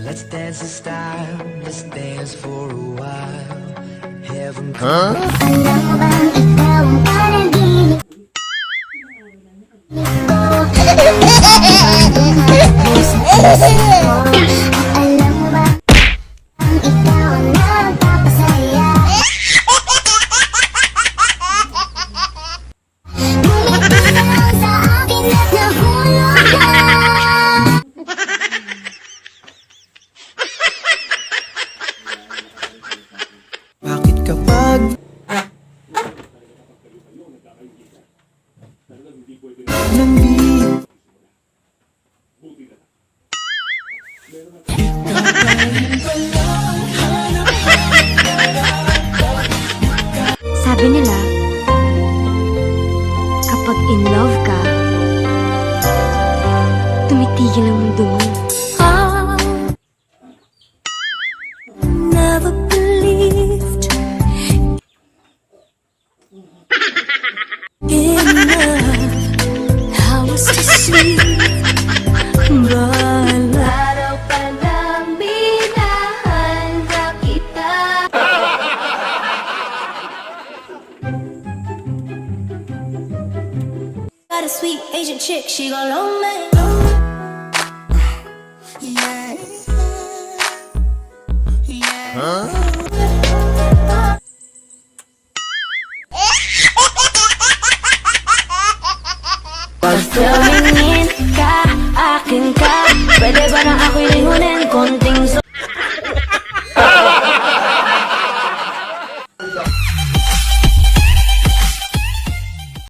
Let's dance in style, let's dance for a while. Heaven come. Alam mo bang ikaw ang panaginip ko? Alam mo ba ang ikaw ang nagpapasaya? Bumitaw sa akin at nahulog ka. Bakit kapag nandito Sabi nila, kapag in love ka, tumitigil ang mundo mo. Never believed in love. How was to see, but araw pa lang minahal na kita. Got a sweet Asian chick, she gon' loan me. yeah. Pag tumingin ka, akin ka, pwede ba na ako'y lingunin kung